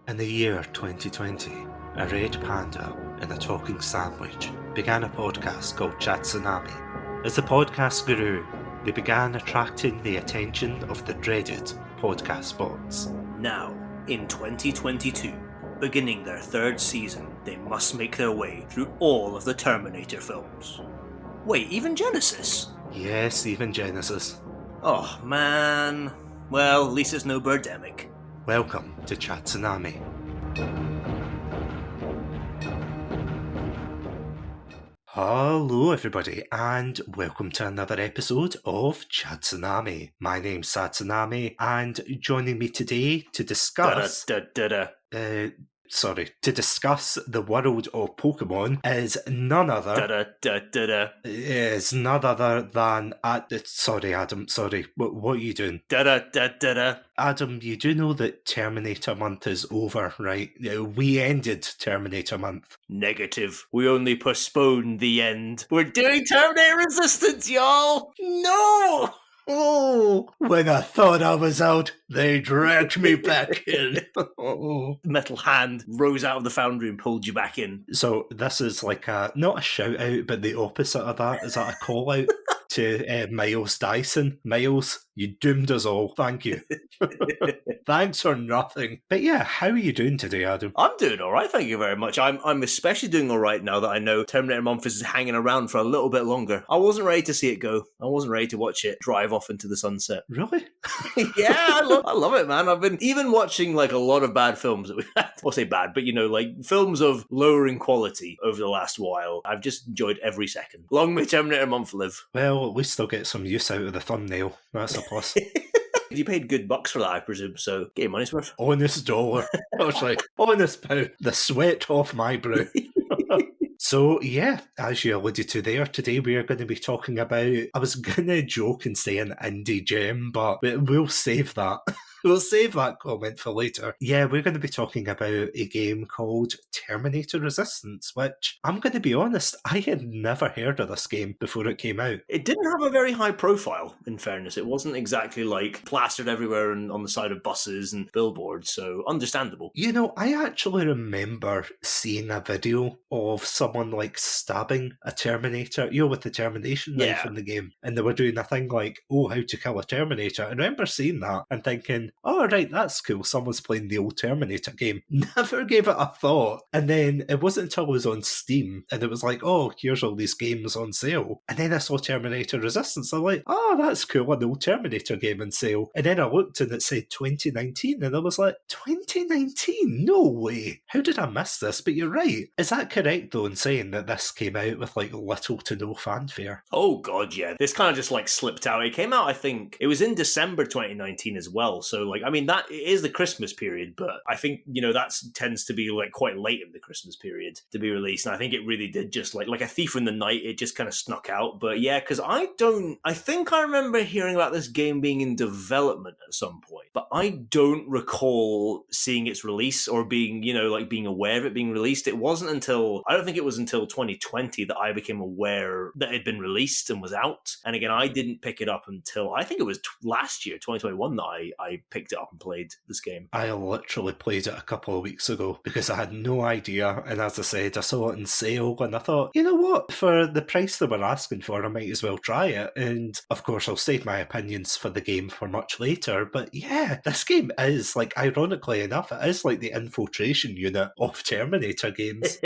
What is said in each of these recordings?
In the year 2020, a red panda and a talking sandwich began a podcast called Chatsunami. As the podcast grew, they began attracting the attention of the dreaded podcast bots. Now, in 2022, beginning their third season, they must make their way through all of the Terminator films. Wait, even Genesis? Yes, even Genesis. Oh man. Well, at least it's no Birdemic. Welcome to Chatsunami. Hello everybody, and welcome to another episode of Chatsunami. My name's Satsunami, and joining me today to discuss... to discuss the world of Pokemon is none other... Is none other than... Sorry, Adam, what are you doing? Adam, you do know that Terminator Month is over, right? We ended Terminator Month. Negative. We only postponed the end. We're doing Terminator Resistance, y'all! No! Oh, when I thought I was out, they dragged me back in. Metal hand rose out of the foundry and pulled you back in. So this is like not a shout out, but the opposite of that. Is that a call out to Miles Dyson? Miles, you doomed us all. Thank you. Thanks for nothing. But yeah, how are you doing today, Adam? I'm doing all right, thank you very much. I'm especially doing all right now that I know Terminator Month is hanging around for a little bit longer. I wasn't ready to see it go. I wasn't ready to watch it drive off into the sunset. Really? Yeah, I love it, man. I've been even watching like a lot of bad films that we've had. I'll say bad, but like films of lowering quality over the last while. I've just enjoyed every second. Long may Terminator Month live. Well, at least they'll get some use out of the thumbnail. That's a plus. You paid good bucks for that, I presume, so get your money's worth. Honest dollar. I was like, honest pound. The sweat off my brow. So, yeah, as you alluded to there, today we are going to be talking about... I was going to joke and say an indie gem, but we'll save that. We'll save that comment for later. Yeah, we're going to be talking about a game called Terminator Resistance, which, I'm going to be honest, I had never heard of this game before it came out. It didn't have a very high profile, in fairness. It wasn't exactly like plastered everywhere and on the side of buses and billboards, so understandable. You know, I actually remember seeing a video of someone like stabbing a Terminator, with the termination knife in the game, and they were doing a thing like, how to kill a Terminator. I remember seeing that and thinking, oh, right, that's cool. Someone's playing the old Terminator game. Never gave it a thought. And then it wasn't until it was on Steam and it was like, oh, here's all these games on sale. And then I saw Terminator Resistance. I'm like, oh, that's cool. An old Terminator game on sale. And then I looked and it said 2019. And I was like, 2019? No way. How did I miss this? But you're right. Is that correct, though, in saying that this came out with like little to no fanfare? Oh, God, yeah. This kind of just like slipped out. It came out, I think, it was in December 2019 as well. So that is the Christmas period, but I think, that tends to be like quite late in the Christmas period to be released. And I think it really did just like a thief in the night. It just kind of snuck out. But yeah, because I think I remember hearing about this game being in development at some point, but I don't recall seeing its release or being, being aware of it being released. I don't think it was until 2020 that I became aware that it had been released and was out. And again, I didn't pick it up until, I think it was last year, 2021, that I picked it up and played this game. I literally played it a couple of weeks ago because I had no idea, and as I said, I saw it on sale and I thought, you know what, for the price they were asking for, I might as well try it. And of course I'll save my opinions for the game for much later, but yeah, this game is, like, ironically enough, it is like the infiltration unit of Terminator games.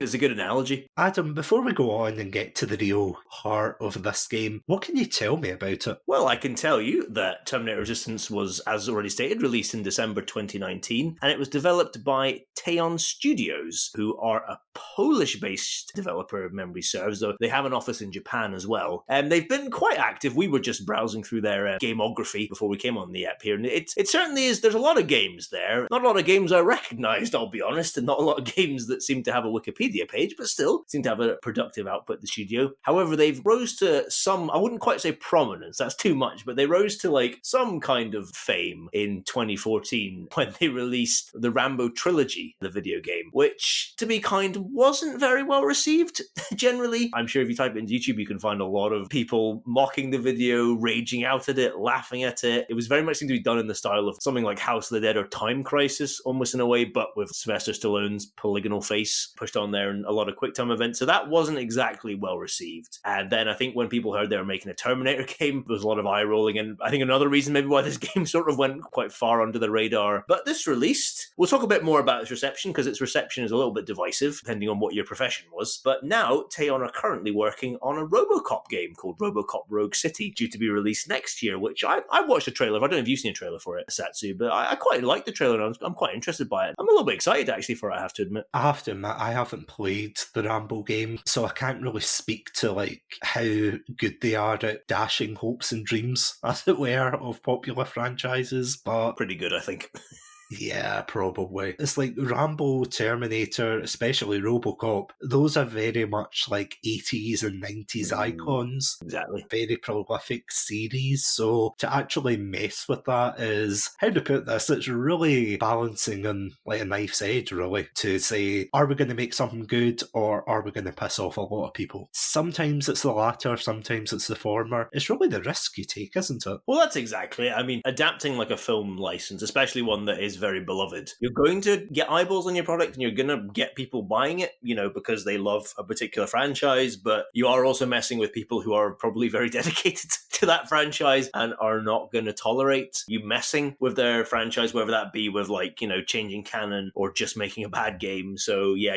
It's a good analogy. Adam, before we go on and get to the real heart of this game, what can you tell me about it? Well, I can tell you that Terminator Resistance was, as already stated, released in December 2019, and it was developed by Teon Studios, who are a Polish-based developer, if memory serves, though they have an office in Japan as well. And they've been quite active. We were just browsing through their gameography before we came on the app here, and it certainly is, there's a lot of games there. Not a lot of games I recognised, I'll be honest, and not a lot of games that seem to have a Wikipedia media page, but still seem to have a productive output, the studio. However, they've rose to some, I wouldn't quite say prominence, that's too much, but they rose to like some kind of fame in 2014 when they released the Rambo trilogy, the video game, which, to be kind, wasn't very well received generally. I'm sure if you type it into YouTube, you can find a lot of people mocking the video, raging out at it, laughing at it. It was very much seemed to be done in the style of something like House of the Dead or Time Crisis, almost in a way, but with Sylvester Stallone's polygonal face pushed on there and a lot of QuickTime events. So that wasn't exactly well received. And then I think when people heard they were making a Terminator game, there was a lot of eye rolling. And I think another reason maybe why this game sort of went quite far under the radar. But this released, we'll talk a bit more about its reception, because its reception is a little bit divisive, depending on what your profession was. But now, Teon are currently working on a RoboCop game called RoboCop Rogue City, due to be released next year, which I watched a trailer. I don't know if you've seen a trailer for it, Satsu, but I quite like the trailer, and I'm quite interested by it. I'm a little bit excited, actually, for it, I have to admit. I have to admit, I haven't played the Rambo game, so I can't really speak to like how good they are at dashing hopes and dreams, as it were, of popular franchises, but pretty good, I think. Yeah, probably. It's like Rambo, Terminator, especially RoboCop. Those are very much like 80s and 90s icons. Exactly. Very prolific series. So to actually mess with that is, how to put this, it's really balancing on like a knife's edge, really, to say, are we going to make something good or are we going to piss off a lot of people? Sometimes it's the latter, sometimes it's the former. It's really the risk you take, isn't it? Well, that's exactly it. I mean, adapting like a film license, especially one that is very beloved, you're going to get eyeballs on your product and you're going to get people buying it, because they love a particular franchise, but you are also messing with people who are probably very dedicated to that franchise and are not going to tolerate you messing with their franchise, whether that be with changing canon or just making a bad game. So yeah,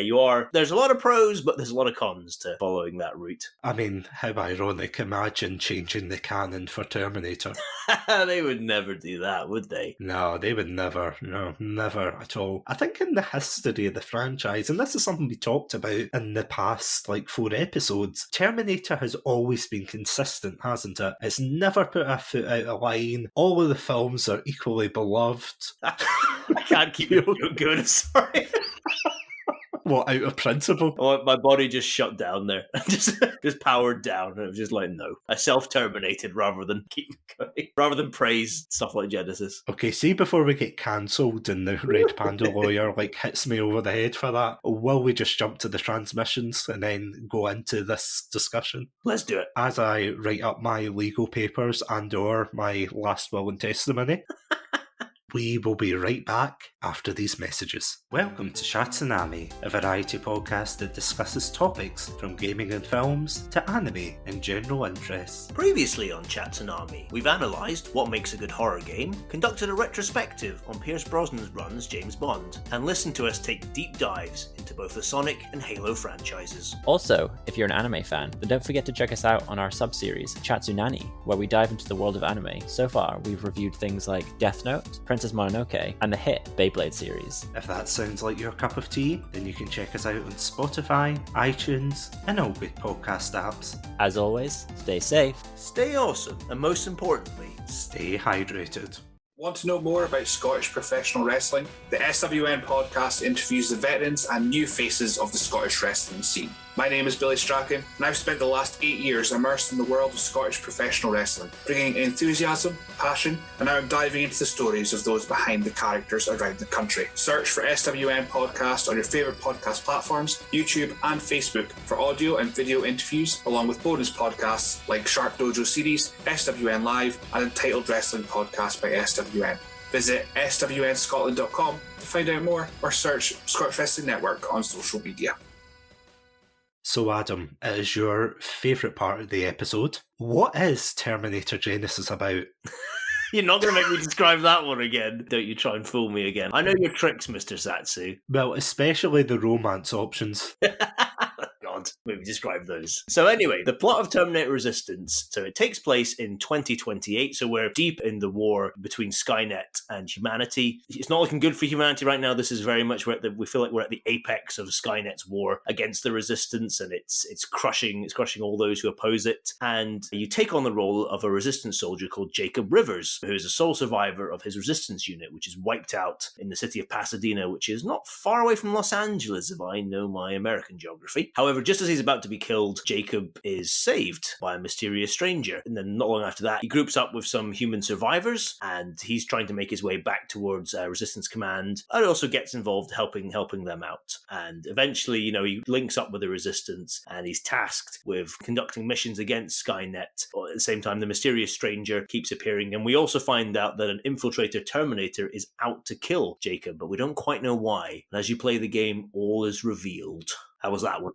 there's a lot of pros, but there's a lot of cons to following that route. I mean, how ironic, imagine changing the canon for Terminator. They would never do that, would they? No, they would never. No, never at all. I think in the history of the franchise, and this is something we talked about in the past 4 episodes, Terminator has always been consistent, hasn't it? It's never put a foot out of line. All of the films are equally beloved. I can't keep it going, sorry. What, out of principle? Oh, my body just shut down there. just powered down. It was just like, no. I self-terminated rather than keep going. Rather than praise stuff like Genesis. Okay, see, before we get cancelled and the Red Panda lawyer hits me over the head for that, will we just jump to the transmissions and then go into this discussion? Let's do it. As I write up my legal papers and or my last will and testimony. We will be right back after these messages. Welcome to Shatsunami, a variety podcast that discusses topics from gaming and films to anime and general interests. Previously on Shatsunami, we've analysed what makes a good horror game, conducted a retrospective on Pierce Brosnan's run as James Bond, and listened to us take deep dives into both the Sonic and Halo franchises. Also, if you're an anime fan, then don't forget to check us out on our sub-series, Chatsunani, where we dive into the world of anime. So far, we've reviewed things like Death Note, Princess Mononoke, and the hit Beyblade series. If that sounds like your cup of tea, then you can check us out on Spotify, iTunes, and all good podcast apps. As always, stay safe, stay awesome, and most importantly, stay hydrated. Want to know more about Scottish professional wrestling? The SWN podcast interviews the veterans and new faces of the Scottish wrestling scene. My name is Billy Strachan, and I've spent the last 8 years immersed in the world of Scottish professional wrestling, bringing enthusiasm, passion, and now I'm diving into the stories of those behind the characters around the country. Search for SWN Podcast on your favourite podcast platforms, YouTube and Facebook for audio and video interviews, along with bonus podcasts like Sharp Dojo Series, SWN Live, and Entitled Wrestling Podcast by SWN. Visit swnscotland.com to find out more, or search Scottish Wrestling Network on social media. So Adam, it is your favourite part of the episode. What is Terminator Genesis about? You're not going to make me describe that one again. Don't you try and fool me again. I know your tricks, Mr. Satsu. Well, especially the romance options. Go on, God, maybe describe those. So anyway, the plot of Terminator Resistance, so it takes place in 2028, so we're deep in the war between Skynet and humanity. It's not looking good for humanity right now. This is very much we feel like we're at the apex of Skynet's war against the Resistance, and it's crushing all those who oppose it. And you take on the role of a Resistance soldier called Jacob Rivers, who is a sole survivor of his Resistance unit, which is wiped out in the city of Pasadena, which is not far away from Los Angeles, if I know my American geography. However, just as he's about to be killed, Jacob is saved by a mysterious stranger. And then not long after that, he groups up with some human survivors, and he's trying to make his way back towards Resistance Command, and also gets involved helping them out. And eventually, he links up with the Resistance, and he's tasked with conducting missions against Skynet. At the same time, the mysterious stranger keeps appearing, and we also find out that an infiltrator Terminator is out to kill Jacob, but we don't quite know why. And as you play the game, all is revealed. How was that one?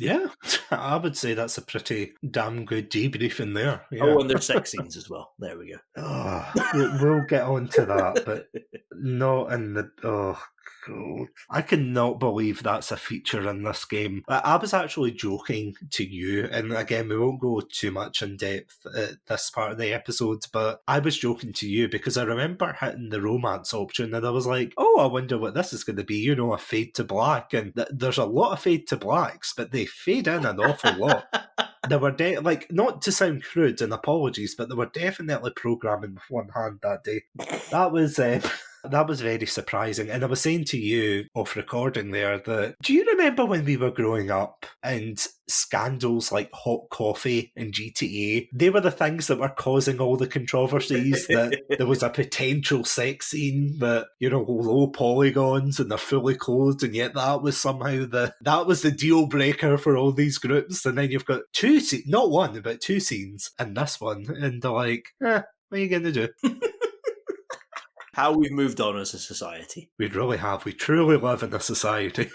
Yeah, I would say that's a pretty damn good debrief in there. Yeah. Oh, and there's sex scenes as well. There we go. We'll get on to that, but not in the... Oh, God. I cannot believe that's a feature in this game. I was actually joking to you, and again, we won't go too much in depth at this part of the episode, but I was joking to you because I remember hitting the romance option and I was like, oh, I wonder what this is going to be, a fade to black. And there's a lot of fade to blacks, but they fade in an awful lot. They were not to sound crude, and apologies, but they were definitely programming with one hand that day. That was very surprising. And I was saying to you off recording there that, do you remember when we were growing up and scandals like hot coffee and GTA, they were the things that were causing all the controversies, that there was a potential sex scene that, low polygons and they're fully clothed, and yet that was somehow the deal breaker for all these groups. And then you've got not one, but two scenes in this one, and they're like, what are you going to do? How we've moved on as a society. We really have. We truly live in a society.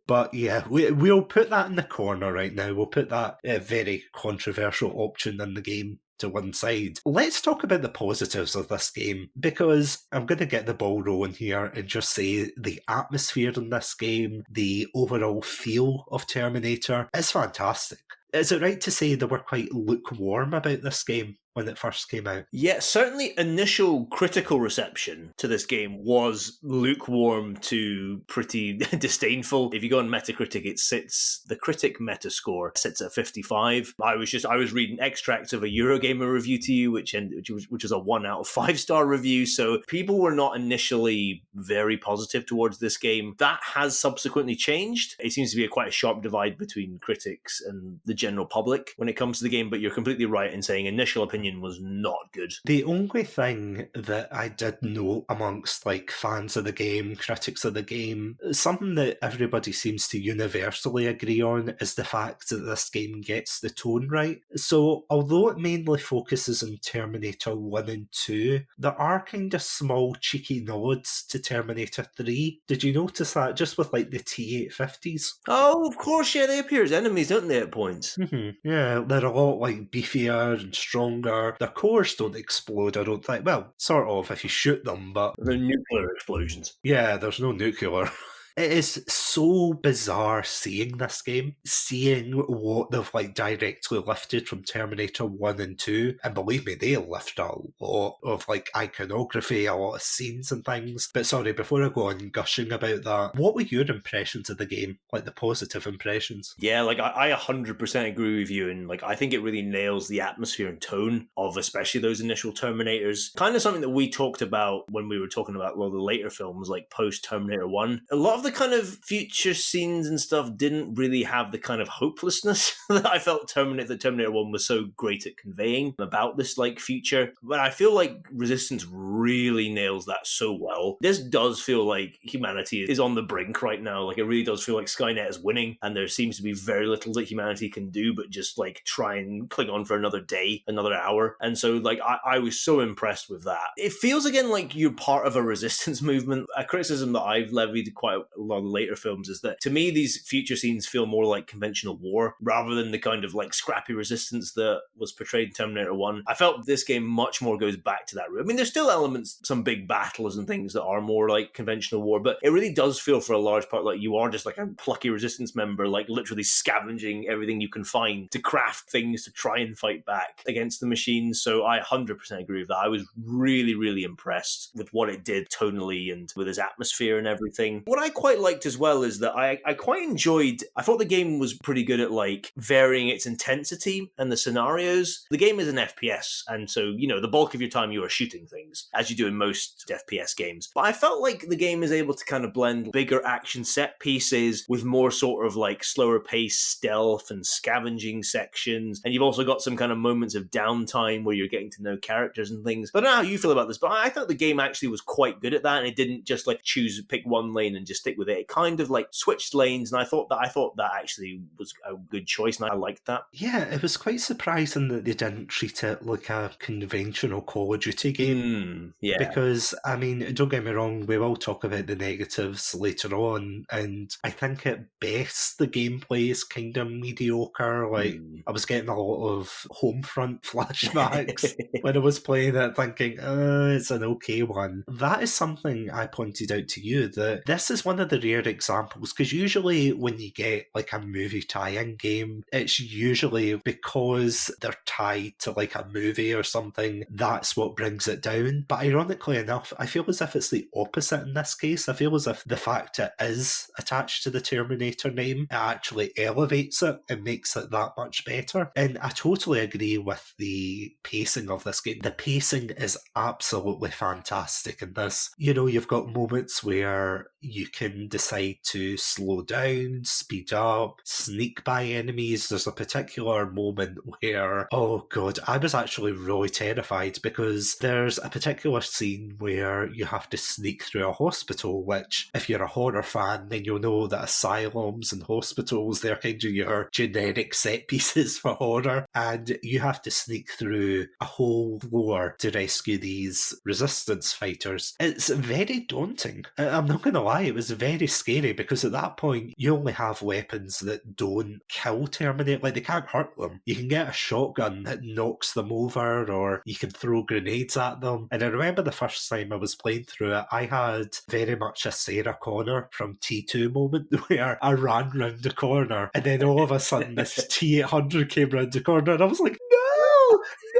But yeah, we'll put that in the corner right now. We'll put that very controversial option in the game to one side. Let's talk about the positives of this game, because I'm going to get the ball rolling here and just say the atmosphere in this game, the overall feel of Terminator is fantastic. Is it right to say they were quite lukewarm about this game when it first came out? Yeah, certainly initial critical reception to this game was lukewarm to pretty disdainful. If you go on Metacritic, the critic Metascore sits at 55. I was reading extracts of a Eurogamer review to you, which was a 1 out of 5 star review. So people were not initially very positive towards this game. That has subsequently changed. It seems to be quite a sharp divide between critics and the general public when it comes to the game, but you're completely right in saying initial opinion was not good. The only thing that I did note amongst fans of the game, critics of the game, something that everybody seems to universally agree on is the fact that this game gets the tone right. So although it mainly focuses on Terminator 1 and 2, there are kind of small cheeky nods to Terminator 3. Did you notice that just with the T-850s? Oh, of course, yeah, they appear as enemies, don't they, at points? Mm-hmm. Yeah, they're a lot beefier and stronger. Their cores don't explode, I don't think. Well, sort of, if you shoot them, but... The nuclear explosions. Yeah, there's no nuclear. It is so bizarre seeing this game, seeing what they've directly lifted from Terminator 1 and 2, and believe me, they lift a lot of iconography, a lot of scenes and things. But sorry, before I go on gushing about that, what were your impressions of the game, the positive impressions? Yeah, I 100% agree with you, and I think it really nails the atmosphere and tone of especially those initial Terminators. Kind of something that we talked about when we were talking about the later films, post Terminator 1. A lot of the kind of future scenes and stuff didn't really have the kind of hopelessness that I felt Terminator 1 was so great at conveying about this future. But I feel Resistance really nails that so well. This does feel like humanity is on the brink right now. It really does feel like Skynet is winning, and there seems to be very little that humanity can do but just try and cling on for another day, another hour. And so I was so impressed with that. It feels again like you're part of a resistance movement. A criticism that I've levied quite a lot of the later films, is that to me these future scenes feel more like conventional war rather than the kind of like scrappy resistance that was portrayed in Terminator 1. I felt this game much more goes back to that route. I mean, there's still elements, some big battles and things that are more like conventional war, but it really does feel for a large part like you are just like a plucky resistance member, like literally scavenging everything you can find to craft things to try and fight back against the machines. So I 100% agree with that. I was really, really impressed with what it did tonally and with its atmosphere and everything. What I quite liked as well is that I quite enjoyed, I thought the game was pretty good at like varying its intensity and the scenarios. The game is an FPS, and so, you know, the bulk of your time you are shooting things, as you do in most FPS games. But I felt like the game is able to kind of blend bigger action set pieces with more sort of like slower pace stealth and scavenging sections. And you've also got some kind of moments of downtime where you're getting to know characters and things. But I don't know how you feel about this, but I thought the game actually was quite good at that, and it didn't just like pick one lane and just stick with it. It kind of like switched lanes, and I thought that actually was a good choice, and I liked that. Yeah, it was quite surprising that they didn't treat it like a conventional Call of Duty game. Yeah. Because, I mean, don't get me wrong, we will talk about the negatives later on, and I think at best the gameplay is kind of mediocre. Like, I was getting a lot of Homefront flashbacks when I was playing it, thinking, it's an okay one. That is something I pointed out to you, that this is one of the rare examples, because usually when you get like a movie tie-in game, it's usually because they're tied to like a movie or something, that's what brings it down. But ironically enough, I feel as if it's the opposite in this case. I feel as if the fact it is attached to the Terminator name, it actually elevates it and makes it that much better. And I totally agree with the pacing of this game. The pacing is absolutely fantastic in this. You know, you've got moments where you can decide to slow down, speed up, sneak by enemies. There's a particular moment where, oh god, I was actually really terrified, because there's a particular scene where you have to sneak through a hospital, which, if you're a horror fan, then you'll know that asylums and hospitals, they're kind of your generic set pieces for horror, and you have to sneak through a whole floor to rescue these resistance fighters. It's very daunting. I'm not going to lie, it was very scary, because at that point you only have weapons that don't kill Terminator, like they can't hurt them. You can get a shotgun that knocks them over, or you can throw grenades at them. And I remember the first time I was playing through it, I had very much a Sarah Connor from T2 moment where I ran round the corner, and then all of a sudden this T800 came round the corner, and I was like, no!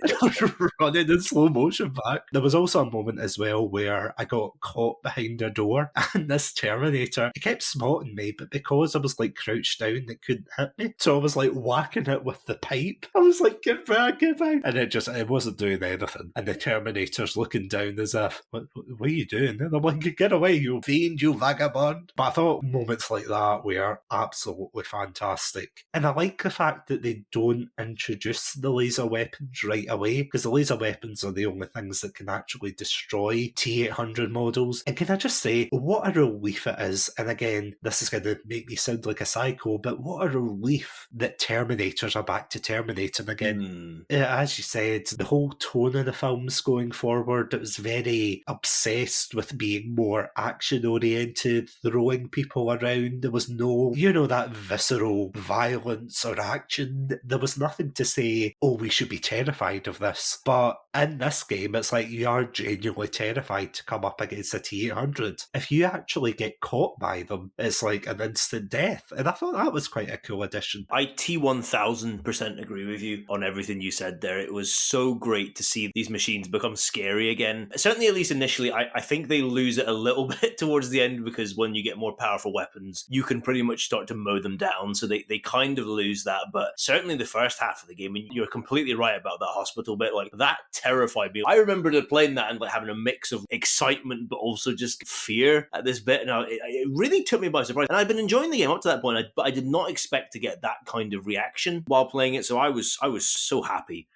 I was running in slow motion back. There was also a moment as well where I got caught behind a door, and this Terminator, it kept spotting me, but because I was like crouched down, it couldn't hit me. So I was like whacking it with the pipe. I was like, get back, get back. And it wasn't doing anything. And the Terminator's looking down as if, what are you doing? And I'm like, get away, you fiend, you vagabond. But I thought moments like that were absolutely fantastic. And I like the fact that they don't introduce the laser weapons right away, because the laser weapons are the only things that can actually destroy T800 models. And can I just say, what a relief it is, and again, this is going to make me sound like a psycho, but what a relief that Terminators are back to Terminating again. As you said, the whole tone of the films going forward, it was very obsessed with being more action-oriented, throwing people around. There was no, that visceral violence or action. There was nothing to say, oh, we should be terrified of this. But in this game, it's like you are genuinely terrified to come up against a T800. If you actually get caught by them, it's like an instant death. And I thought that was quite a cool addition. I T1000% agree with you on everything you said there. It was so great to see these machines become scary again. Certainly, at least initially, I think they lose it a little bit towards the end, because when you get more powerful weapons, you can pretty much start to mow them down. So they kind of lose that. But certainly the first half of the game, and you're completely right about that hospital bit, like that terrified me. I remember playing that and like having a mix of excitement but also just fear at this bit, and it really took me by surprise. And I'd been enjoying the game up to that point, but I did not expect to get that kind of reaction while playing it. So I was so happy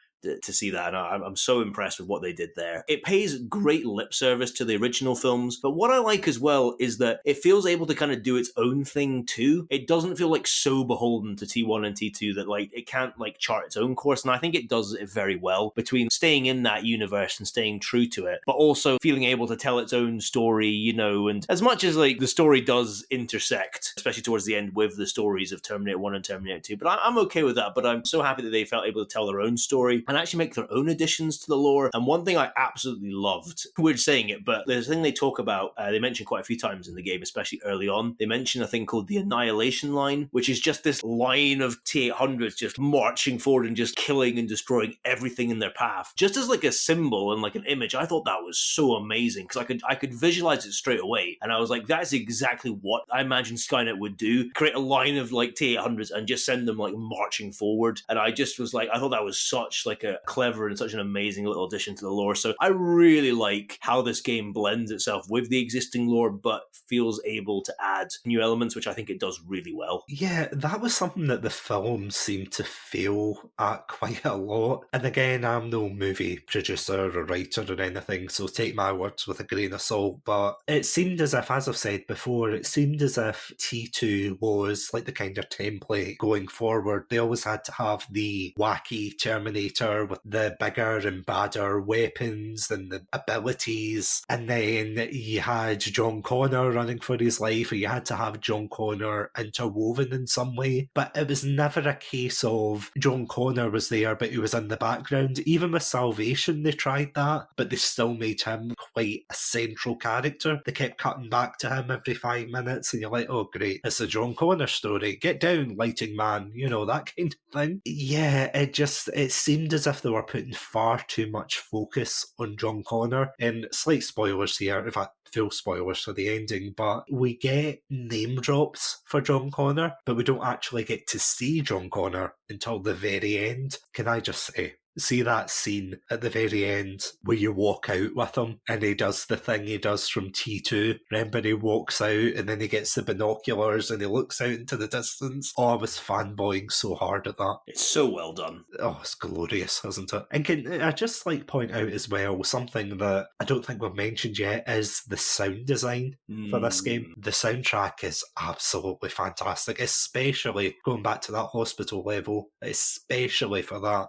to see that, and I'm so impressed with what they did there. It pays great lip service to the original films, but what I like as well is that it feels able to kind of do its own thing too. It doesn't feel like so beholden to T1 and T2 that like it can't like chart its own course, and I think it does it very well between staying in that universe and staying true to it, but also feeling able to tell its own story, you know, and as much as like the story does intersect, especially towards the end with the stories of Terminator 1 and Terminator 2, but I'm okay with that, but I'm so happy that they felt able to tell their own story and actually make their own additions to the lore. And one thing I absolutely loved, weird saying it, but there's a thing they talk about, they mentioned quite a few times in the game, especially early on. They mention a thing called the Annihilation Line, which is just this line of T-800s just marching forward and just killing and destroying everything in their path. Just as like a symbol and like an image, I thought that was so amazing because I could visualize it straight away. And I was like, that's exactly what I imagine Skynet would do. Create a line of like T-800s and just send them like marching forward. And I just was like, I thought that was such like a clever and such an amazing little addition to the lore. So I really like how this game blends itself with the existing lore, but feels able to add new elements, which I think it does really well. Yeah, that was something that the film seemed to fail at quite a lot. And again, I'm no movie producer or writer or anything, so take my words with a grain of salt. But it seemed as if, as I've said before, it seemed as if T2 was like the kind of template going forward. They always had to have the wacky Terminator with the bigger and badder weapons and the abilities. And then you had John Connor running for his life, or you had to have John Connor interwoven in some way. But it was never a case of John Connor was there, but he was in the background. Even with Salvation, they tried that, but they still made him quite a central character. They kept cutting back to him every 5 minutes, and you're like, oh great, it's a John Connor story. Get down, lighting man, you know, that kind of thing. Yeah, it seemed as if they were putting far too much focus on John Connor. And slight spoilers here, in fact, full spoilers for the ending, but we get name drops for John Connor, but we don't actually get to see John Connor until the very end. Can I just say, see that scene at the very end where you walk out with him and he does the thing he does from T2. Remember, he walks out and then he gets the binoculars and he looks out into the distance. Oh, I was fanboying so hard at that. It's so well done. Oh, it's glorious, isn't it? And can I just like point out as well, something that I don't think we've mentioned yet is the sound design for this game. The soundtrack is absolutely fantastic, especially going back to that hospital level, especially for that.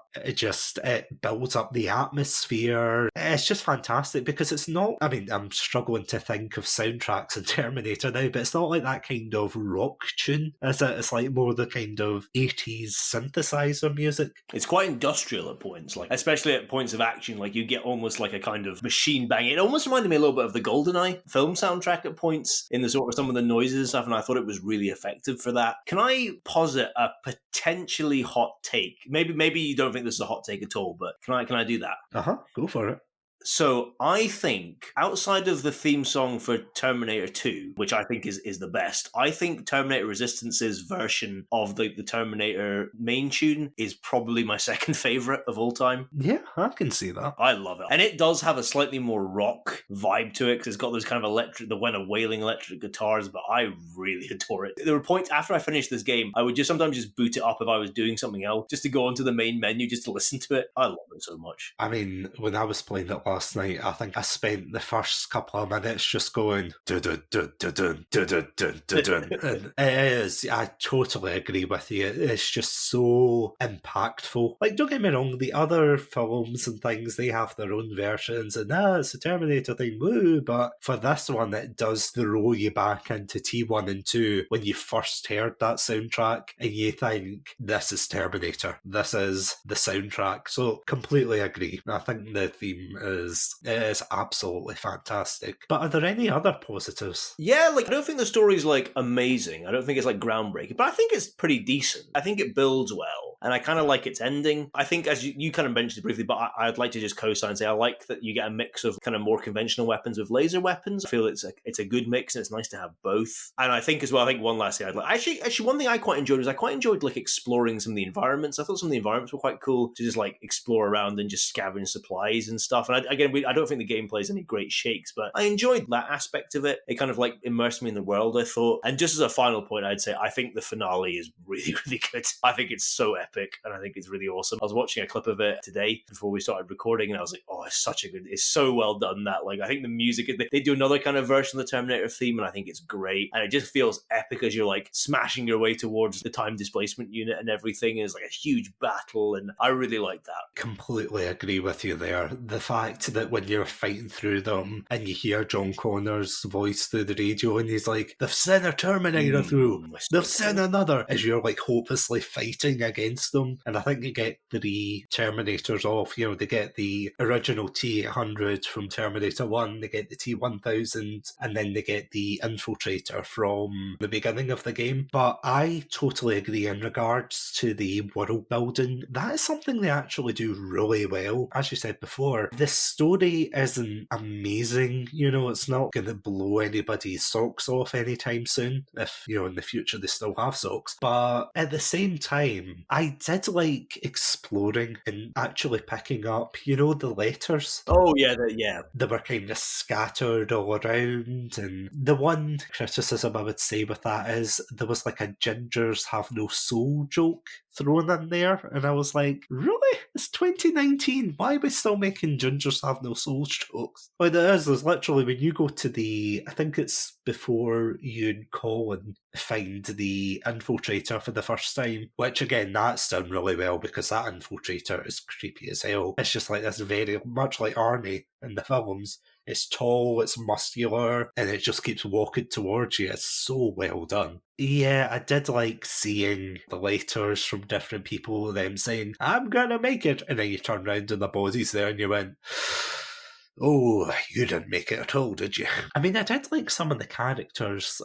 It builds up the atmosphere. It's just fantastic because it's not, I mean, I'm struggling to think of soundtracks in Terminator now, but it's not like that kind of rock tune, is it? It's like more the kind of 80s synthesizer music. It's quite industrial at points, like especially at points of action, like you get almost like a kind of machine bang. It almost reminded me a little bit of the GoldenEye film soundtrack at points in the sort of some of the noises and stuff, and I thought it was really effective for that. Can I posit a potentially hot take? Maybe you don't think this is a hot take at all, but can I do that? Go for it. So I think outside of the theme song for Terminator 2, which I think is the best, I think Terminator Resistance's version of the Terminator main tune is probably my second favourite of all time. Yeah, I can see that. I love it. And it does have a slightly more rock vibe to it because it's got those kind of wailing electric guitars, but I really adore it. There were points after I finished this game, I would just sometimes just boot it up if I was doing something else, just to go onto the main menu, just to listen to it. I love it so much. I mean, when I was playing it last night, I think I spent the first couple of minutes just going dun dun dun dun dun dun dun dun dun. And it is, I totally agree with you. It's just so impactful. Like, don't get me wrong, the other films and things, they have their own versions, and it's a Terminator thing, woo, but for this one, it does throw you back into T1 and 2 when you first heard that soundtrack, and you think, this is Terminator. This is the soundtrack. So, completely agree. I think the theme is absolutely fantastic. But are there any other positives? Yeah, like, I don't think the story's, like, amazing. I don't think it's, like, groundbreaking, but I think it's pretty decent. I think it builds well, and I kind of like its ending. I think, as you kind of mentioned it briefly, but I'd like to just co-sign and say I like that you get a mix of kind of more conventional weapons with laser weapons. I feel it's a good mix, and it's nice to have both. And I think as well, I think one last thing I'd like... Actually, one thing I quite enjoyed was I quite enjoyed, like, exploring some of the environments. I thought some of the environments were quite cool to just, like, explore around and just scavenge supplies and stuff. And again, I don't think the game plays any great shakes, but I enjoyed that aspect of it. It kind of like immersed me in the world, I thought. And just as a final point, I'd say I think the finale is really, really good. I think it's so epic, and I think it's really awesome. I was watching a clip of it today before we started recording, and I was like, oh, it's so well done that. Like, I think the music, they do another kind of version of the Terminator theme, and I think it's great. And it just feels epic as you're like smashing your way towards the time displacement unit and everything. Is like a huge battle, and I really like that. Completely agree with you there. The fact that when you're fighting through them and you hear John Connor's voice through the radio and he's like, they've sent a Terminator through, they've sent another, as you're like hopelessly fighting against them. And I think you get 3 Terminators off. You know, they get the original T-800 from Terminator 1, they get the T-1000, and then they get the Infiltrator from the beginning of the game. But I totally agree in regards to the world building. That is something they actually do really well. As you said before, the story isn't amazing. You know, it's not going to blow anybody's socks off anytime soon, if, you know, in the future they still have socks. But at the same time, I did like exploring and actually picking up, you know, the letters. Oh, yeah, They were kind of scattered all around. And the one criticism I would say with that is there was like a gingers have no soul joke thrown in there, and I was like, really? It's 2019. Why are we still making gingers have no soul jokes? Well, there's literally, when you go to the, I think it's before you and Colin find the Infiltrator for the first time, which again, that's done really well because that Infiltrator is creepy as hell. It's just like this very, much like Arnie in the films. It's tall, it's muscular, and it just keeps walking towards you. It's so well done. Yeah, I did like seeing the letters from different people, them saying, I'm gonna make it, and then you turn around and the body's there and you went, oh, you didn't make it at all, did you? I mean, I did like some of the characters.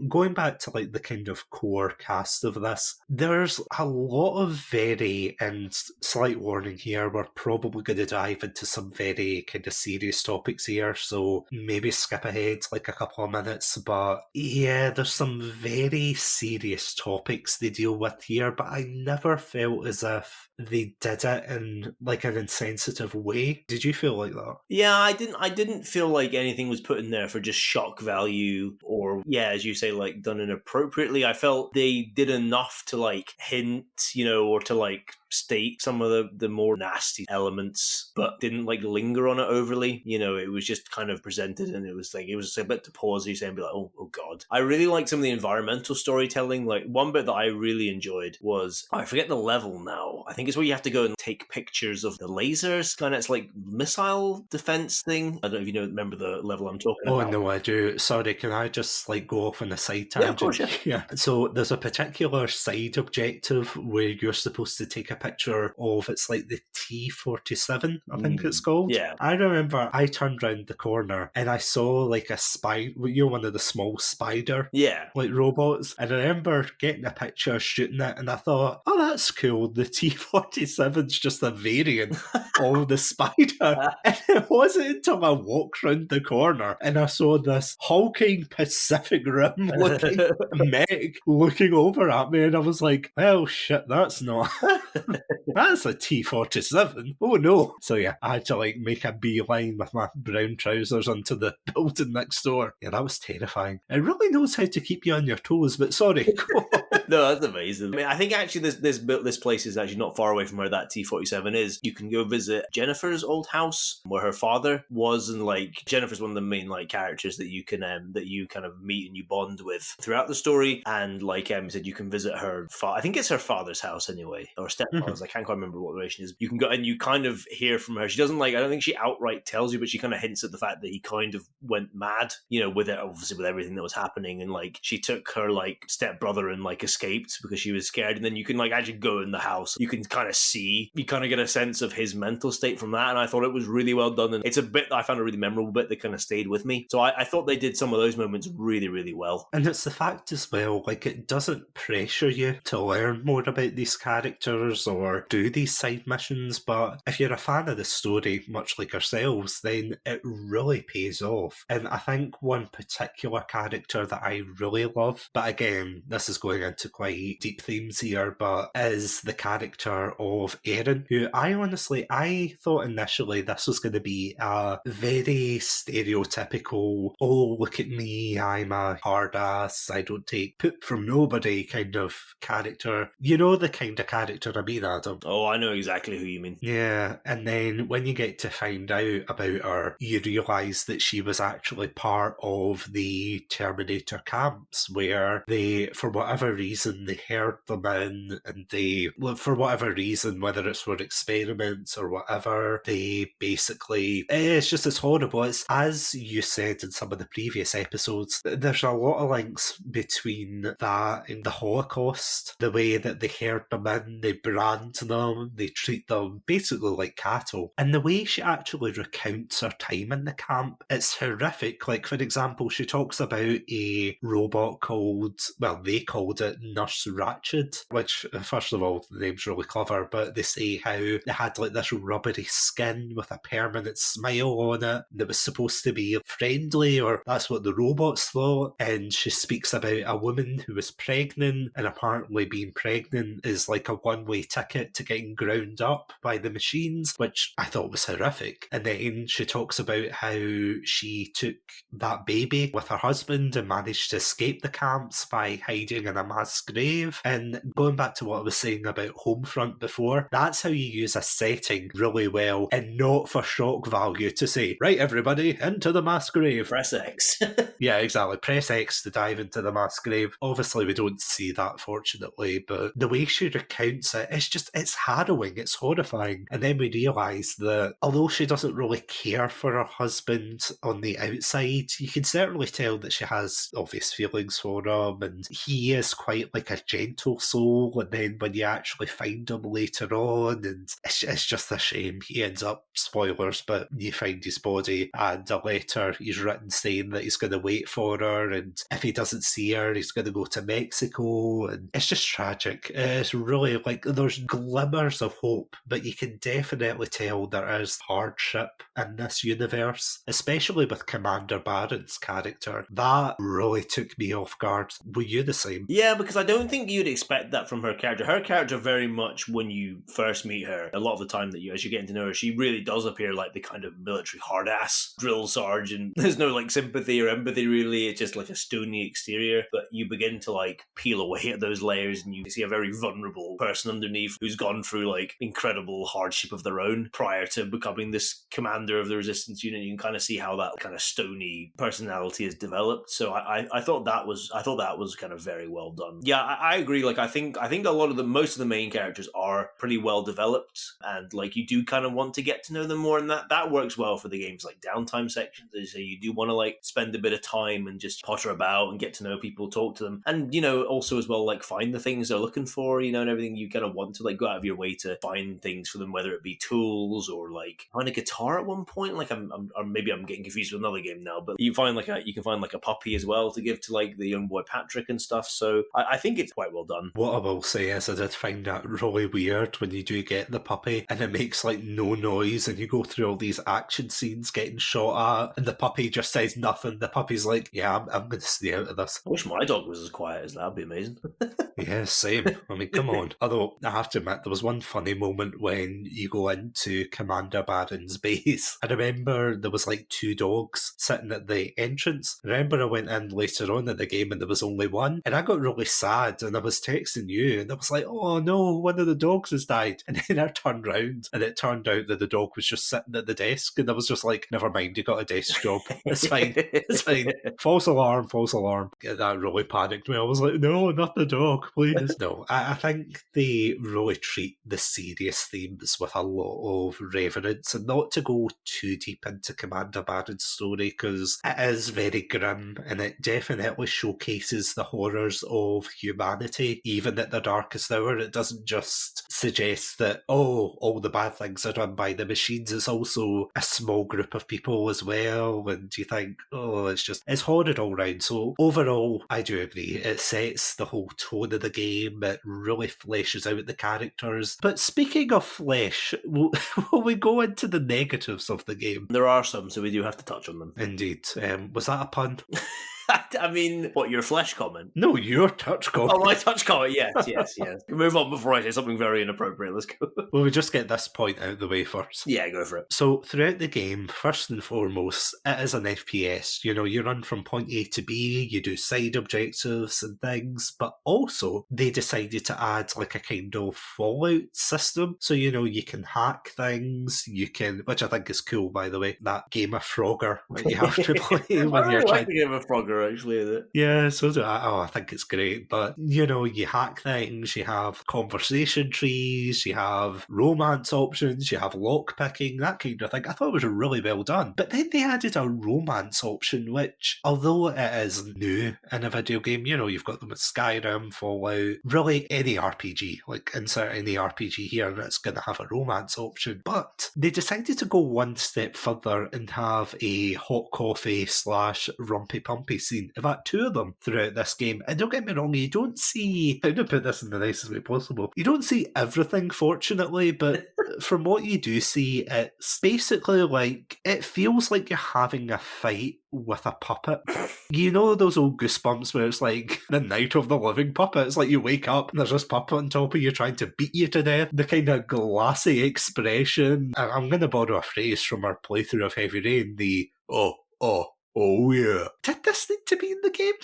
Going back to like the kind of core cast of this, there's a lot of very, and slight warning here, we're probably going to dive into some very kind of serious topics here, so maybe skip ahead like a couple of minutes, but yeah, there's some very serious topics they deal with here, but I never felt as if they did it in like an insensitive way. Did you feel like that? Yeah, I didn't feel like anything was put in there for just shock value or, yeah, as you say, like done inappropriately. I felt they did enough to like hint, you know, or to like state some of the more nasty elements, but didn't like linger on it overly. You know, it was just kind of presented, and it was a bit to pause you and be like, oh god. I really liked some of the environmental storytelling. Like one bit that I really enjoyed was, I forget the level now. I think it's where you have to go and take pictures of the lasers. Kind of, it's like missile defense thing. I don't know if you remember the level I'm talking about. Oh no, I do. Sorry, can I just like go off on a side tangent? Yeah, of course, yeah. Yeah. So there's a particular side objective where you're supposed to take a picture of, it's like the T-47, I think it's called. Yeah. I remember I turned around the corner and I saw like a spider, you know, one of the small spider like robots, and I remember getting a picture, shooting it, and I thought, oh, that's cool. The T-47's just a variant of the spider. And it wasn't until I walked round the corner and I saw this hulking Pacific Rim looking mech looking over at me, and I was like, well, shit, that's not... That's a T-47. Oh no. So yeah, I had to like make a beeline with my brown trousers onto the building next door. Yeah, that was terrifying. It really knows how to keep you on your toes, but sorry, go on. No, that's amazing. I mean, I think actually this place is actually not far away from where that T-47 is. You can go visit Jennifer's old house where her father was, and like Jennifer's one of the main like characters that you can that you kind of meet and you bond with throughout the story. And like you said, you can visit her. I think it's her father's house anyway, or stepfather's. I can't quite remember what the relation is. You can go and you kind of hear from her. She doesn't like. I don't think she outright tells you, but she kind of hints at the fact that he kind of went mad. You know, with it, obviously with everything that was happening, and like she took her like stepbrother and like escaped because she was scared. And then you can like actually go in the house. You can kind of see. You kind of get a sense of his mental state from that. And I thought it was really well done. And it's a bit that I found a really memorable bit that kind of stayed with me. So I thought they did some of those moments really, really well. And it's the fact as well, like it doesn't pressure you to learn more about these characters or do these side missions, but if you're a fan of the story, much like ourselves, then it really pays off. And I think one particular character that I really love, but again, this is going into quite deep themes here, but is the character of Erin, who I thought initially this was going to be a very stereotypical, oh, look at me, I'm a hard ass, I don't take poop from nobody kind of character. You know the kind of character I mean, Adam. Oh, I know exactly who you mean. Yeah, and then when you get to find out about her, you realise that she was actually part of the Terminator camps, where they, for whatever reason, they herd them in, and they, for whatever reason, whether it's for experiments or whatever, they basically, it's just as horrible. It's, as you said in some of the previous episodes, there's a lot of links between that and the Holocaust, the way that they herd them in, they brand them, they treat them basically like cattle. And the way she actually recounts her time in the camp, it's horrific. Like, for example, she talks about a robot called, well, they called it Nurse Ratched, which, first of all, the name's really clever, but they say how they had like this rubbery skin with a permanent smile on it that was supposed to be friendly, or that's what the robots thought. And she speaks about a woman who was pregnant, and apparently being pregnant is like a one-way ticket to getting ground up by the machines, which I thought was horrific. And then she talks about how she took that baby with her husband and managed to escape the camps by hiding in a mass grave. And going back to what I was saying about Homefront before, that's how you use a setting really well, and not for shock value to say, right, everybody, into the mass grave. Press X. Yeah, exactly. Press X to dive into the mass grave. Obviously, we don't see that, fortunately, but the way she recounts it, it's harrowing, it's horrifying. And then we realise that although she doesn't really care for her husband on the outside, you can certainly tell that she has obvious feelings for him, and he is quite like a gentle soul. And then when you actually find him later on, and it's just a shame. He ends up, spoilers, but you find his body and a letter he's written saying that he's going to wait for her, and if he doesn't see her, he's going to go to Mexico. And it's just tragic. It's really like there's glimmers of hope, but you can definitely tell there is hardship in this universe, especially with Commander Barron's character. That really took me off guard. Were you the same? Yeah, because I don't think you'd expect that from her character. Her character, very much when you first meet her, a lot of the time that as you're getting to know her, she really does appear like the kind of military hard-ass drill sergeant. There's no like sympathy or empathy really, it's just like a stony exterior. But you begin to like peel away at those layers, and you see a very vulnerable person underneath who's gone through like incredible hardship of their own prior to becoming this commander of the resistance unit. You can kind of see how that kind of stony personality is developed. So I thought that was kind of very well done. Yeah, I agree. Like I think a lot of most of the main characters are pretty well developed, and like you do kind of want to get to know them more, and that works well for the game's like downtime sections. So you do want to like spend a bit of time and just potter about and get to know people, talk to them, and also as well like find the things they're looking for, and everything. You kind of want to like go out of your way to find things for them, whether it be tools or like find a guitar at one point. Like or maybe I'm getting confused with another game now, but you can find like a puppy as well to give to like the young boy Patrick and stuff. So I think it's quite well done. What I will say is I did find that really weird when you do get the puppy and it makes like no noise, and you go through all these action scenes getting shot at, and the puppy just says nothing. The puppy's like, yeah, I'm going to stay out of this. I wish my dog was as quiet as that. That'd be amazing. Yeah, same. I mean, come on. Although, I have to admit, there was one funny moment when you go into Commander Barron's base. I remember there was like 2 dogs sitting at the entrance. I remember I went in later on in the game and there was only one, and I got really sad, and I was texting you, and I was like, oh no, one of the dogs has died. And then I turned round, and it turned out that the dog was just sitting at the desk, and I was just like, never mind, you got a desk job. It's fine. It's fine. False alarm, false alarm. Yeah, that really panicked me. I was like, no, not the dog, please. No, I think they really treat the serious themes with a lot of reverence, and not to go too deep into Commander Barron's story, because it is very grim, and it definitely showcases the horrors of humanity, even at the darkest hour. It doesn't just suggest that, oh, all the bad things are done by the machines. It's also a small group of people as well, and you think, oh, it's horrid all round. So overall, I do agree. It sets the whole tone of the game. It really fleshes out the characters. But speaking of flesh, will we go into the negatives of the game? There are some, so we do have to touch on them. Indeed. Was that a pun? I mean, what, your flesh comment? No, your touch comment. Oh, my touch comment, yes. Move on before I say something very inappropriate. Let's go. Well, we just get this point out of the way first. Yeah, go for it. So throughout the game, first and foremost, it is an FPS. You know, you run from point A to B, you do side objectives and things, but also they decided to add like a kind of Fallout system. So, you know, you can hack things, you can, which I think is cool, by the way, that game of Frogger that you have to play when you're trying. The game of Frogger, actually, is it? Yeah, so do I. Oh, I think it's great. But, you know, you hack things, you have conversation trees, you have romance options, you have lockpicking, that kind of thing. I thought it was really well done. But then they added a romance option, which, although it is new in a video game, you know, you've got them with Skyrim, Fallout, really any RPG, like insert any RPG here and it's going to have a romance option. But they decided to go one step further and have a hot coffee / rumpy pumpy scene. In fact, two of them throughout this game. And don't get me wrong, you don't see, how to put this in the nicest way possible, you don't see everything, fortunately, but from what you do see, it's basically like, it feels like you're having a fight with a puppet. You know those old Goosebumps where it's like the night of the living puppet? It's like you wake up and there's this puppet on top of you trying to beat you to death. The kind of glassy expression. I'm going to borrow a phrase from our playthrough of Heavy Rain, the oh yeah. Did this need to be in the game?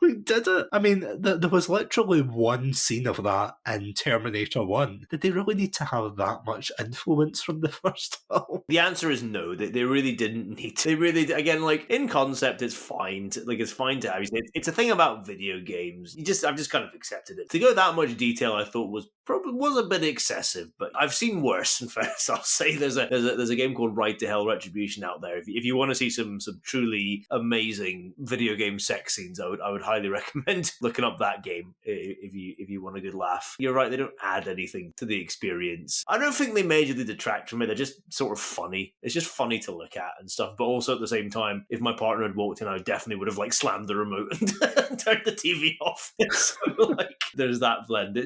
We did it. I mean, there was literally one scene of that in Terminator 1. Did they really need to have that much influence from the first film? The answer is no. They really didn't need to. They really, again, like, in concept, it's fine. It's fine to have. It's a thing about video games. I've just kind of accepted it. To go that much detail, I thought was a bit excessive, but I've seen worse. In fact, I'll say there's a game called Ride to Hell Retribution out there. If you want to see some truly amazing video game sex scenes, I would highly recommend looking up that game if you want a good laugh. You're right, they don't add anything to the experience. I don't think they majorly detract from it. They're just sort of funny. It's just funny to look at and stuff. But also at the same time, if my partner had walked in, I definitely would have like slammed the remote and turned the TV off. So like, there's that blend.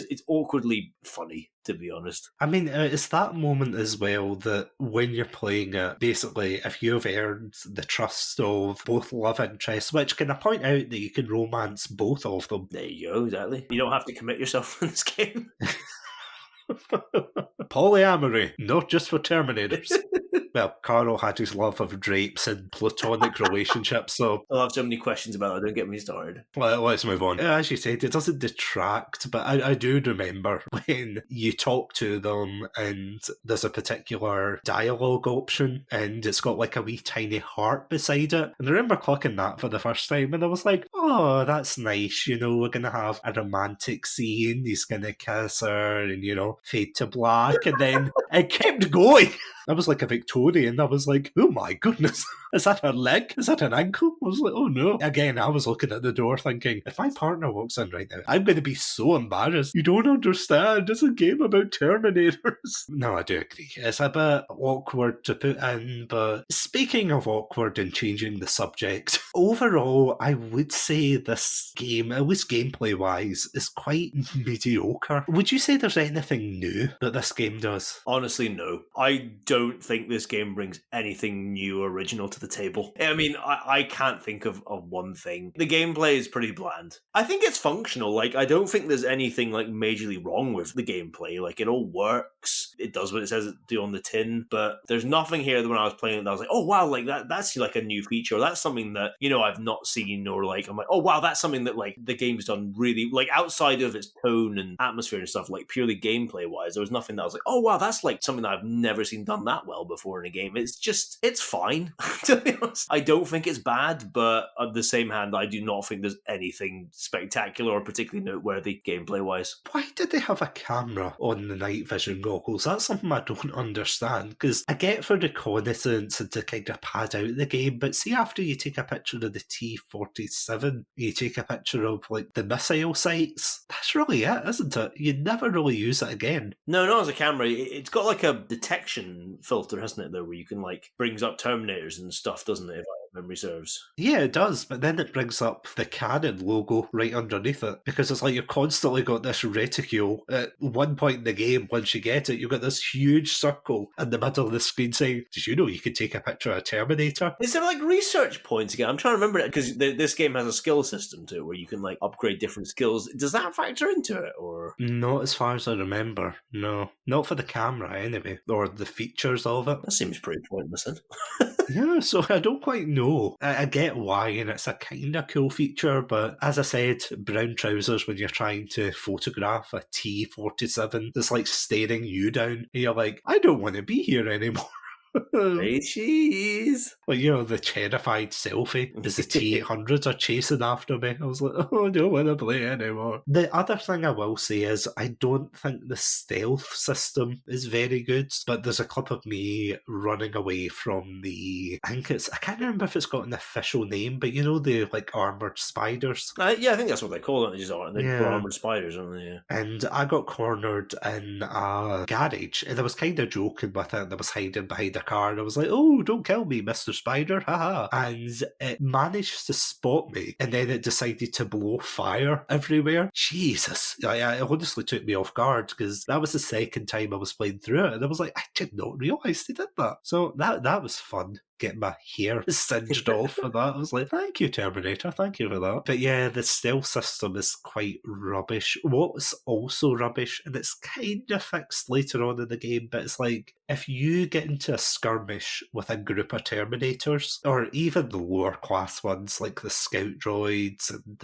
It's awkwardly funny, to be honest. I mean, it's that moment as well that when you're playing it, basically, if you've earned the trust of both love interests, which can I point out that you can romance both of them. There you go, exactly. You don't have to commit yourself in this game. Polyamory, not just for Terminators. Well, Carl had his love of drapes and platonic relationships, so... I'll have so many questions about that, don't get me started. Let's move on. As you said, it doesn't detract, but I do remember when you talk to them and there's a particular dialogue option and it's got like a wee tiny heart beside it. And I remember clicking that for the first time and I was like, oh, that's nice, you know, we're going to have a romantic scene, he's going to kiss her and, you know, fade to black, and then it kept going. I was like a Victorian. I was like, oh my goodness, is that her leg? Is that an ankle? I was like, oh no. Again, I was looking at the door thinking, if my partner walks in right now, I'm going to be so embarrassed. You don't understand. It's a game about Terminators. No, I do agree. It's a bit awkward to put in, but speaking of awkward and changing the subject, overall, I would say this game, at least gameplay-wise, is quite mediocre. Would you say there's anything new that this game does? Honestly, no. I don't think this game brings anything new or original to the table. I mean, I can't think of one thing. The gameplay is pretty bland. I think it's functional. Like, I don't think there's anything like majorly wrong with the gameplay. Like, it all works. It does what it says it do on the tin, but there's nothing here that when I was playing it that I was like, oh wow, like that's like a new feature. Or that's something that, you know, I've not seen, or like I'm like, oh wow, that's something that like the game's done really, like outside of its tone and atmosphere and stuff, like purely gameplay wise, there was nothing that I was like, oh wow, that's like something that I've never seen done that well before in a game. It's fine. To be honest, I don't think it's bad, but on the same hand, I do not think there's anything spectacular or particularly noteworthy gameplay wise. Why did they have a camera on the night vision goggles? That's something I don't understand, because I get for reconnaissance and to kind of pad out the game, but see, after you take a picture of the T-47, you take a picture of like the missile sites, that's really it, isn't it? You never really use it again. No, not as a camera. It's got like a detection filter, hasn't it, though, where you can like brings up Terminators and stuff, doesn't it? memory serves. Yeah, it does, but then it brings up the Canon logo right underneath it, because it's like you've constantly got this reticule. At one point in the game, once you get it, you've got this huge circle in the middle of the screen saying, did you know you could take a picture of a Terminator? Is there like research points again? I'm trying to remember it, because this game has a skill system to it where you can like upgrade different skills. Does that factor into it, or? Not as far as I remember, no. Not for the camera, anyway, or the features of it. That seems pretty pointless then. Yeah, so I don't quite know. I get why, and it's a kind of cool feature, but as I said, brown trousers when you're trying to photograph a T-47 that's like staring you down, and you're like, I don't want to be here anymore. Hey, cheese. Like, you know, the terrified selfie as the T-800s are chasing after me. I was like, oh, I don't want to play anymore. The other thing I will say is I don't think the stealth system is very good, but there's a clip of me running away from I can't remember if it's got an official name, but you know, the like armoured spiders? Yeah, I think that's what they call it. They're armoured spiders, aren't they? Yeah. And I got cornered in a garage, and I was kind of joking with it, and I was hiding behind a car, and I was like, oh, don't kill me, Mr. Spider, haha. And it managed to spot me, and then it decided to blow fire everywhere. Jesus. It honestly took me off guard, because that was the second time I was playing through it, and I was like, I did not realise they did that. So that was fun. Getting my hair singed off for that. I was like, thank you, Terminator, thank you for that. But yeah, the stealth system is quite rubbish. What's also rubbish, and it's kind of fixed later on in the game, but it's like, if you get into a skirmish with a group of Terminators, or even the lower class ones, like the Scout Droids and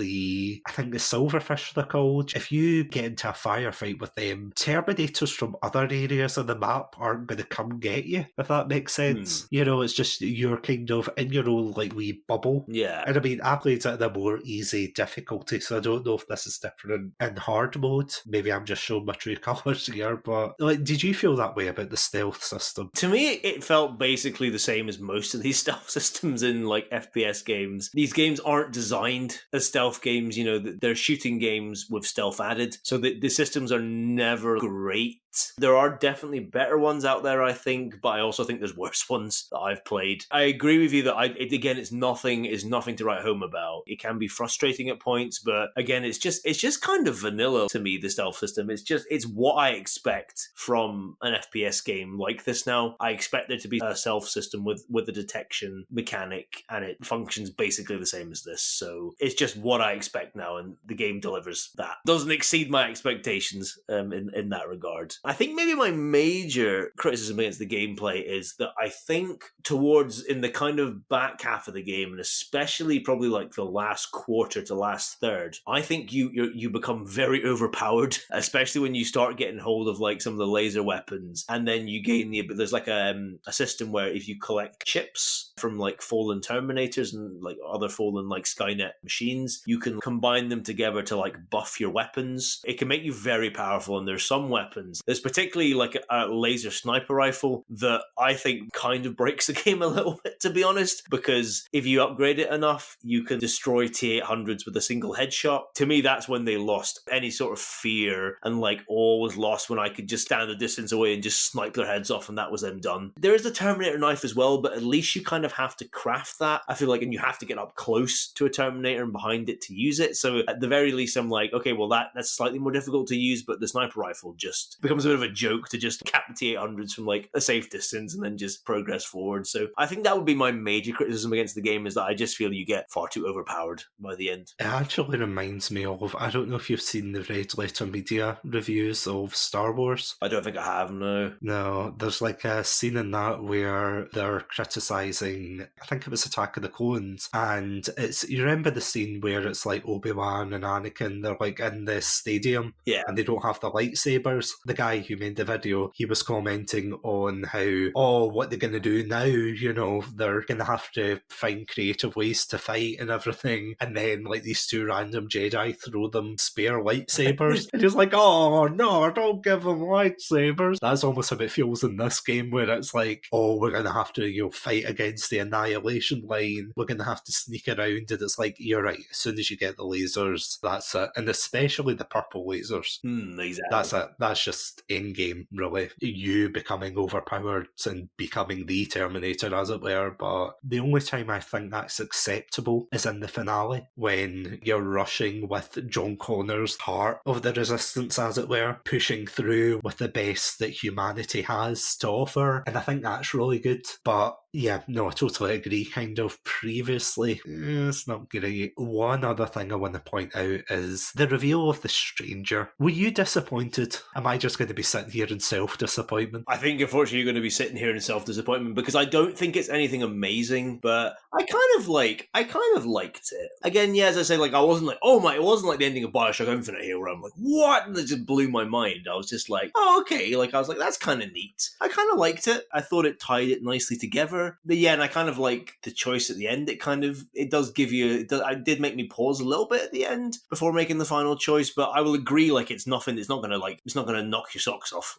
I think the Silverfish they're called, if you get into a firefight with them, Terminators from other areas of the map aren't going to come get you, if that makes sense. You know, it's just you're kind of in your own like wee bubble. Yeah. And I mean, I played it in a more easy difficulty, so I don't know if this is different in hard mode. Maybe I'm just showing my true colours here, but like, did you feel that way about the stealth system? To me, it felt basically the same as most of these stealth systems in like FPS games. These games aren't designed as stealth games, you know, they're shooting games with stealth added, so the systems are never great. There are definitely better ones out there, I think, but I also think there's worse ones that I've played. I agree with you that it's nothing to write home about. It can be frustrating at points, but again, it's just kind of vanilla to me, the stealth system. It's what I expect from an FPS game like this now. I expect there to be a stealth system with a detection mechanic, and it functions basically the same as this. So it's just what I expect now, and the game delivers that. Doesn't exceed my expectations in that regard. I think maybe my major criticism against the gameplay is that I think towards in the kind of back half of the game, and especially probably like the last quarter to last third, I think you become very overpowered, especially when you start getting hold of like some of the laser weapons, and then you gain there's like a system where if you collect chips from like fallen Terminators and like other fallen like Skynet machines, you can combine them together to like buff your weapons. It can make you very powerful, and there's some weapons. There's particularly like a laser sniper rifle that I think kind of breaks the game a little bit, to be honest, because if you upgrade it enough, you can destroy T-800s with a single headshot. To me, that's when they lost any sort of fear, and like awe was lost when I could just stand a distance away and just snipe their heads off, and that was them done. There is the Terminator knife as well, but at least you kind of have to craft that, I feel like, and you have to get up close to a Terminator and behind it to use it. So at the very least, I'm like, okay, well that's slightly more difficult to use, but the sniper rifle just becomes a bit of a joke to just cap the T-800s from like a safe distance and then just progress forward. So I think that would be my major criticism against the game, is that I just feel you get far too overpowered by the end. It actually reminds me of, I don't know if you've seen the Red Letter Media reviews of Star Wars. I don't think I have, no. No, there's like a scene in that where they're criticising, I think it was Attack of the Clones, and you remember the scene where it's like Obi-Wan and Anakin, they're like in the stadium, and they don't have the lightsabers. The guy who made the video, he was commenting on how, what they're going to do now, you know, they're going to have to find creative ways to fight and everything, and then like these two random Jedi throw them spare lightsabers, and he's like, oh no, don't give them lightsabers. That's almost how it feels in this game, where it's like, oh, we're going to have to, you know, fight against the annihilation line, we're going to have to sneak around, and it's like, you're right, as soon as you get the lasers, that's it. And especially the purple lasers. Exactly. That's it. That's just in-game, really. You becoming overpowered and becoming the Terminator Stranger, as it were, but the only time I think that's acceptable is in the finale, when you're rushing with John Connor's heart of the Resistance, as it were, pushing through with the best that humanity has to offer, and I think that's really good. But yeah, no, I totally agree. Kind of previously, it's not great. One other thing I want to point out is the reveal of the Stranger. Were you disappointed? Am I just going to be sitting here in self-disappointment? I think, unfortunately, you're going to be sitting here in self-disappointment because I don't think it's anything amazing, but I kind of liked it. Again, yeah, as I say, like, I wasn't like, oh my, it wasn't like the ending of Bioshock Infinite here where I'm like, what? And it just blew my mind. I was just like, oh, okay. Like, I was like, that's kind of neat. I kind of liked it. I thought it tied it nicely together. But yeah, and I kind of like the choice at the end. It does give you, it did make me pause a little bit at the end before making the final choice, but I will agree, like, it's not going to knock your socks off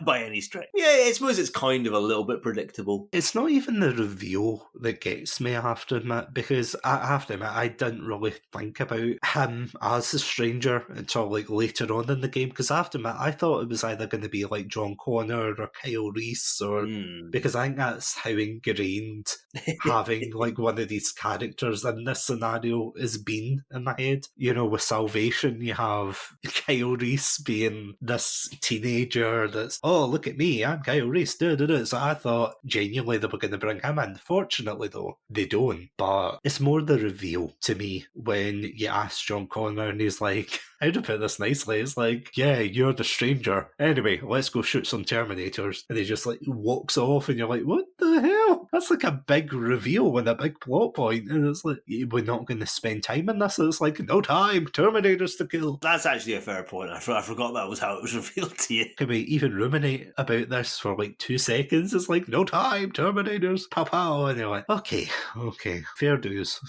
by any stretch. Yeah, I suppose it's kind of a little bit predictable. It's not even the reveal that gets me, I have to admit, because I didn't really think about him as the Stranger until like later on in the game, because I have to admit, I thought it was either going to be like John Connor or Kyle Reese, or because I think that's how ingrained having like one of these characters in this scenario has been in my head. You know, with Salvation, you have Kyle Reese being this teenager that's, oh, look at me, I'm Kyle Reese, So I thought genuinely they were going to bring him in. Fortunately, though, they don't. But it's more the reveal to me when you ask John Connor and he's like, how to put this nicely, it's like, yeah, you're the Stranger. Anyway, let's go shoot some Terminators. And he just like walks off and you're like, what the hell? That's like a big reveal and a big plot point. And it's like, we're not going to spend time in this. It's like, no time, Terminators to kill. That's actually a fair point. I forgot that was how it was revealed to you. Can we even ruminate about this for like 2 seconds? It's like, no time, Terminators, pow pow. And you're like, okay, fair dues.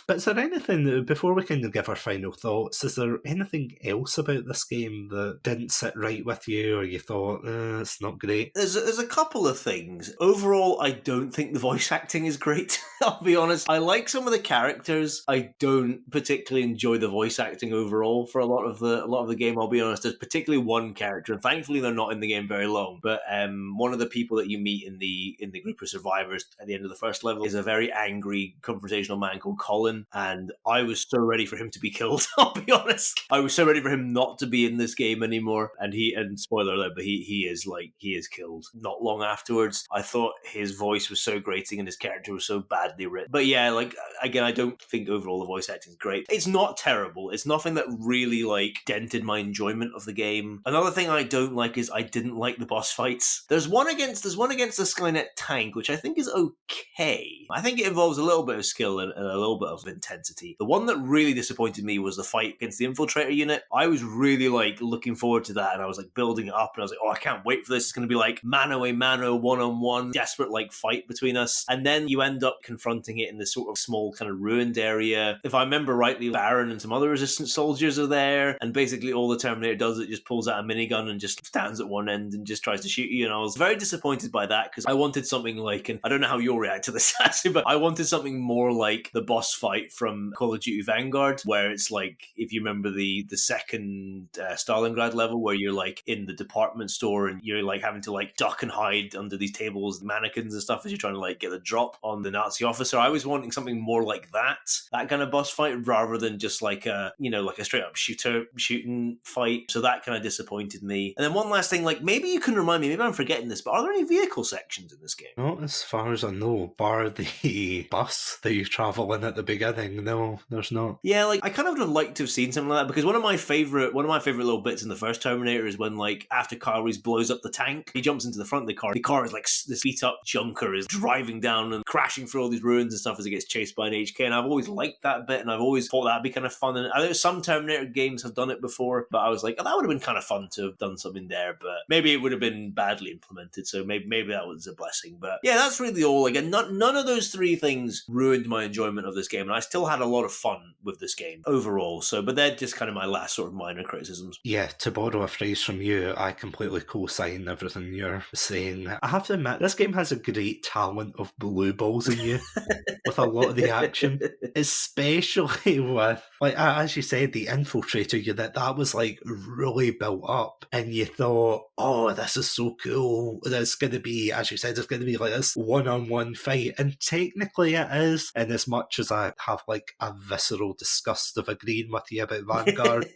But is there anything, before we can give our final thoughts, is there anything else about this game that didn't sit right with you, or you thought, it's not great? There's a couple of things. Overall, I don't think the voice acting is great. I'll be honest. I like some of the characters. I don't particularly enjoy the voice acting overall for a lot of the game. I'll be honest. There's particularly one character, and thankfully they're not in the game very long. But one of the people that you meet in the group of survivors at the end of the first level is a very angry, confrontational man called Colin, and I was so ready for him to be killed. I'll be honest. I was so ready for him not to be in this game anymore. And spoiler alert, but he is killed not long afterwards. I thought his voice was so grating and his character was so badly written. But yeah, like, again, I don't think overall the voice acting is great. It's not terrible. It's nothing that really like dented my enjoyment of the game. Another thing I don't like is I didn't like the boss fights. There's one against the Skynet tank, which I think is okay. I think it involves a little bit of skill and a little bit of intensity. The one that really disappointed me was the fight against the infiltrator unit. I was really like looking forward to that, and I was like building it up, and I was like, oh, I can't wait for this. It's going to be like mano a mano, one-on-one, desperate like fight between us. And then you end up confronting it in this sort of small kind of ruined area. If I remember rightly, Baron and some other resistance soldiers are there, and basically all the Terminator does is just pulls out a minigun and just stands at one end and just tries to shoot you. And I was very disappointed by that, because I wanted something like, and I don't know how you'll react to this, but I wanted something more like the boss fight from Call of Duty Vanguard, where it's like, if you remember the second Stalingrad level, where you're like in the department store and you're like having to like duck and hide under these tables, mannequins and stuff, as you're trying to like get a drop on the Nazi officer. I was wanting something more like that kind of boss fight, rather than just like a straight up shooting fight. So that kind of disappointed me. And then one last thing, like, maybe you can remind me, maybe I'm forgetting this, but are there any vehicle sections in this game? Not as far as I know, bar the bus that you travel in at the beginning. No, there's not. Yeah, like, I kind of would have liked to have seen something like that, because one of my favorite little bits in the first Terminator is when, like, after Kyle Reese blows up the tank, he jumps into the front of the car is like this beat up junker is driving down and crashing through all these ruins and stuff as he gets chased by an HK, and I've always liked that bit, and I've always thought that'd be kind of fun. And I know some Terminator games have done it before, but I was like, oh, that would have been kind of fun to have done something there, but maybe it would have been badly implemented, so maybe that was a blessing. But yeah, that's really all. Again, none of those three things ruined my enjoyment of this game, and I still had a lot of fun with this game overall. So, but they're just kind of my last sort of minor criticisms. Yeah, to borrow a phrase from you, I completely co-sign everything you're saying. I have to admit, this game has a great talent of blue balls in you with a lot of the action, especially with, like, as you said, the infiltrator unit, that was like really built up, and you thought, oh, this is so cool. There's going to be, as you said, there's going to be like this one-on-one fight, and technically it is, in as much as I have like a visceral disgust of agreeing with you about Vanguard.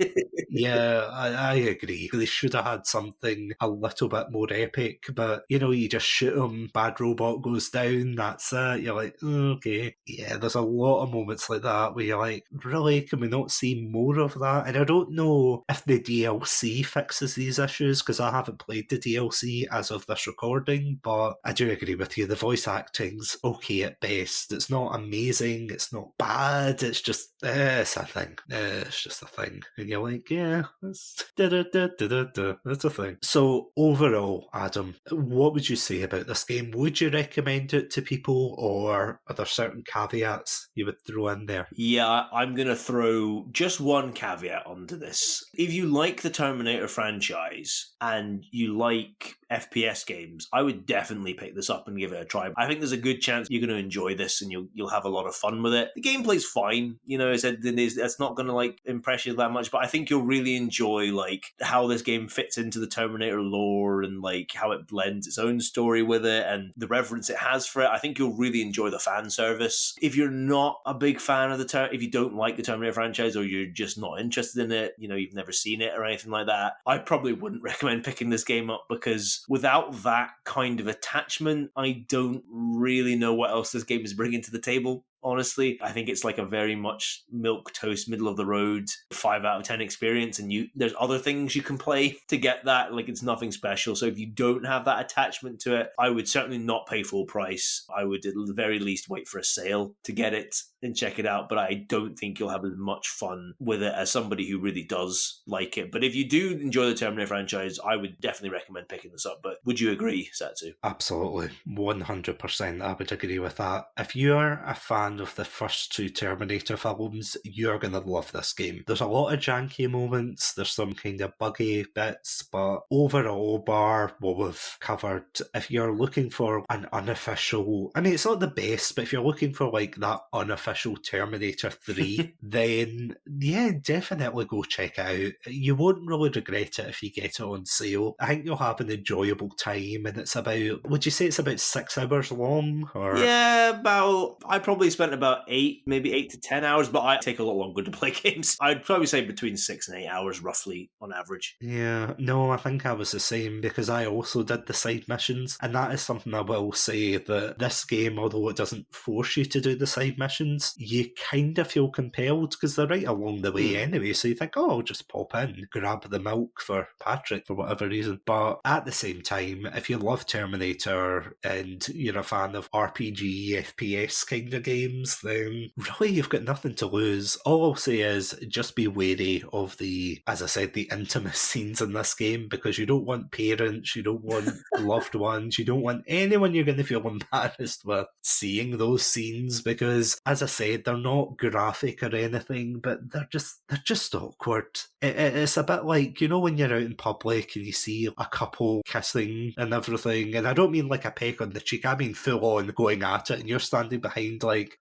Yeah, I agree. They should have had something a little bit more epic, but, you know, you just shoot them, bad robot goes down, that's it. You're like, okay. Yeah, there's a lot of moments like that where you're like, really, can we not see more of that? And I don't know if the DLC fixes these issues, because I haven't played the DLC as of this recording, but I do agree with you. The voice acting's okay at best. It's not amazing, it's not bad, it's just, it's a thing. It's just a thing. And you're like, yeah, that's a thing. So overall, Adam, what would you say about this game? Would you recommend it to people, or are there certain caveats you would throw in there? Yeah, I'm going to throw just one caveat onto this. If you like the Terminator franchise and you like FPS games, I would definitely pick this up and give it a try. I think there's a good chance you're going to enjoy this and you'll have a lot of fun with it. The gameplay's fine, you know, it's not going to like impress you that much, but I think you'll really enjoy like how this game fits into the Terminator lore and like how it blends its own story with it and the reverence it has for it. I think you'll really enjoy the fan service. If you're not a big fan of if you don't like the Terminator franchise, or you're just not interested in it, you know, you've never seen it or anything like that, I probably wouldn't recommend picking this game up, because without that kind of attachment, I don't really know what else this game is bringing to the table. Honestly, I think it's like a very much milquetoast, middle of the road, 5 out of 10 experience, and there's other things you can play to get that. Like, it's nothing special. So if you don't have that attachment to it, I would certainly not pay full price. I would at the very least wait for a sale to get it and check it out. But I don't think you'll have as much fun with it as somebody who really does like it. But if you do enjoy the Terminator franchise, I would definitely recommend picking this up. But would you agree, Satsu? Absolutely. 100%. I would agree with that. If you're a fan of the first 2 Terminator films, you're going to love this game. There's a lot of janky moments, there's some kind of buggy bits, but overall, bar what we've covered, if you're looking for an unofficial, I mean, it's not the best, but if you're looking for like that unofficial Terminator 3, then yeah, definitely go check it out. You won't really regret it if you get it on sale. I think you'll have an enjoyable time, and it's about, would you say it's about 6 hours long? Or yeah, I probably spent about 8, maybe 8 to 10 hours, but I take a lot longer to play games. I'd probably say between 6 and 8 hours roughly on average. Yeah, no, I think I was the same, because I also did the side missions, and that is something I will say, that this game, although it doesn't force you to do the side missions, you kind of feel compelled, because they're right along the way anyway, so you think, oh, I'll just pop in, grab the milk for Patrick for whatever reason. But at the same time, if you love Terminator and you're a fan of RPG, FPS kind of games, then really you've got nothing to lose. All I'll say is just be wary of the, as I said, the intimate scenes in this game, because you don't want parents, you don't want loved ones, you don't want anyone you're going to feel embarrassed with seeing those scenes, because as I said, they're not graphic or anything, but they're just awkward. It's a bit like, you know, when you're out in public and you see a couple kissing and everything, and I don't mean like a peck on the cheek, I mean full on going at it, and you're standing behind like,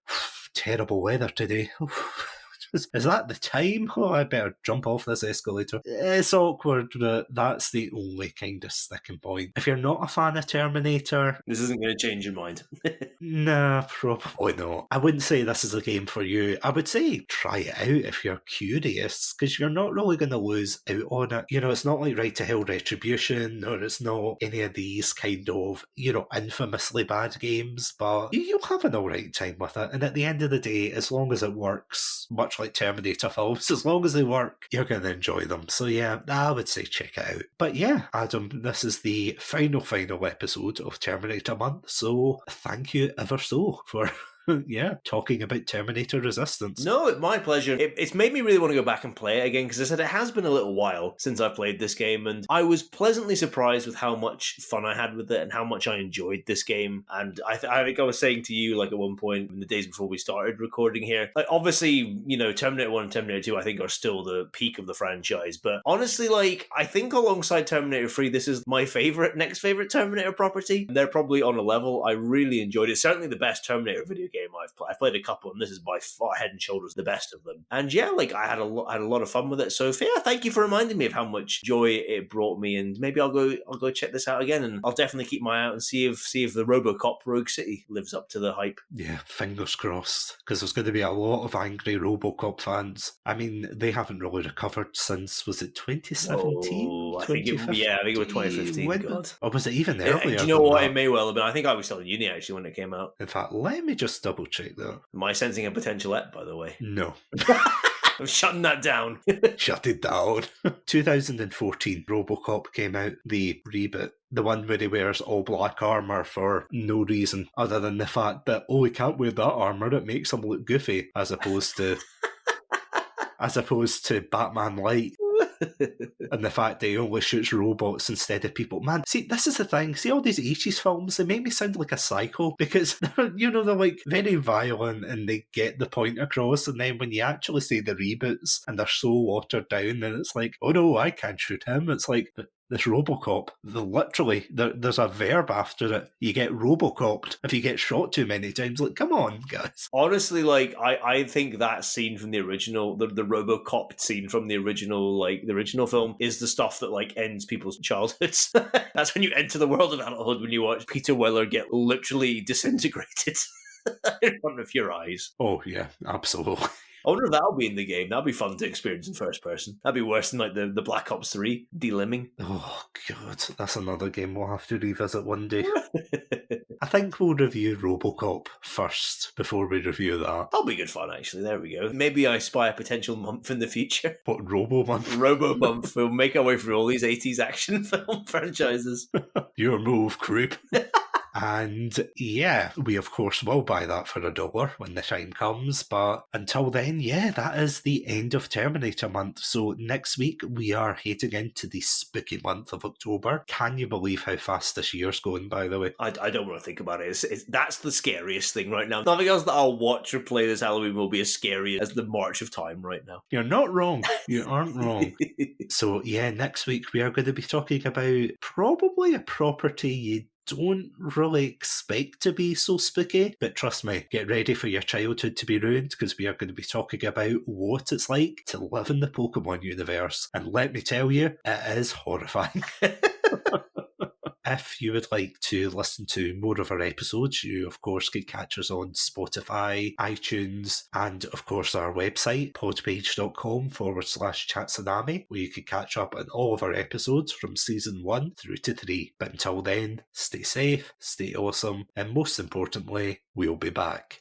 terrible weather today. Is that the time? Oh, I better jump off this escalator. It's awkward, but that's the only kind of sticking point. If you're not a fan of Terminator... This isn't going to change your mind. Nah, probably not. I wouldn't say this is a game for you. I would say try it out if you're curious, because you're not really going to lose out on it. You know, it's not like Right to Hell Retribution, or it's not any of these kind of, you know, infamously bad games, but you'll have an alright time with it. And at the end of the day, as long as it works, much like Terminator films, as long as they work, you're going to enjoy them. So yeah, I would say check it out. But yeah, Adam, this is the final episode of Terminator Month, so thank you ever so for Yeah, talking about Terminator Resistance. No, my pleasure. It's made me really want to go back and play it again, because I said it has been a little while since I played this game, and I was pleasantly surprised with how much fun I had with it and how much I enjoyed this game. And I think I was saying to you, like, at one point in the days before we started recording here, like, obviously, you know, Terminator 1 and Terminator 2 I think are still the peak of the franchise, but honestly, like, I think alongside Terminator 3 this is my next favorite Terminator property. They're probably on a level. I really enjoyed it. Certainly the best Terminator video game I've played. I've played a couple, and this is by far head and shoulders the best of them. And yeah, like, I had a lot of fun with it. So yeah, thank you for reminding me of how much joy it brought me, and maybe I'll go check this out again, and I'll definitely keep my eye out and see if the RoboCop Rogue City lives up to the hype. Yeah, fingers crossed, because there's going to be a lot of angry RoboCop fans. I mean, they haven't really recovered since, was it 2017? Oh, I think it was 2015. God. Or was it even earlier? Do you know what? It may well have been. I think I was still in uni actually when it came out. In fact, let me just double check that. Am I sensing a potential ep, by the way? No. I'm shutting that down. Shut it down. 2014, RoboCop came out, the reboot. The one where he wears all black armour for no reason other than the fact that, oh, he can't wear that armour, it makes him look goofy, as opposed to Batman Light. And the fact that he only shoots robots instead of people. Man, see, this is the thing. See all these 80s films, they make me sound like a psycho, because, you know, they're like very violent and they get the point across, and then when you actually see the reboots and they're so watered down, then it's like, oh no, I can't shoot him. It's like, this RoboCop, there's a verb after it. You get RoboCopped if you get shot too many times. Like, come on, guys. Honestly, like, I think that scene from the original, the RoboCop scene from the original film, is the stuff that, like, ends people's childhoods. That's when you enter the world of adulthood, when you watch Peter Weller get literally disintegrated in front of your eyes. Oh yeah, absolutely. I wonder if that'll be in the game. That'd be fun to experience in first person. That'd be worse than, like, the Black Ops 3 delimbing. Oh god, that's another game we'll have to revisit one day. I think we'll review RoboCop first before we review that. That'll be good fun, actually. There we go. Maybe I spy a potential month in the future. What, Robo Month? Robo Month. We'll make our way through all these 80s action film franchises. Your move, creep. And yeah, we of course will buy that for $1 when the time comes. But until then, yeah, that is the end of Terminator Month. So next week we are heading into the spooky month of October. Can you believe how fast this year's going, by the way? I don't want to think about it. That's the scariest thing right now. Nothing else that I'll watch or play this Halloween will be as scary as the march of time right now. You're not wrong. You aren't wrong. So yeah, next week we are going to be talking about probably a property you don't really expect to be so spooky, but trust me, get ready for your childhood to be ruined, because we are going to be talking about what it's like to live in the Pokemon universe. And let me tell you, it is horrifying. If you would like to listen to more of our episodes, you of course can catch us on Spotify, iTunes, and of course our website, podpage.com/chatsunami, where you can catch up on all of our episodes from season 1 through to 3. But until then, stay safe, stay awesome, and most importantly, we'll be back.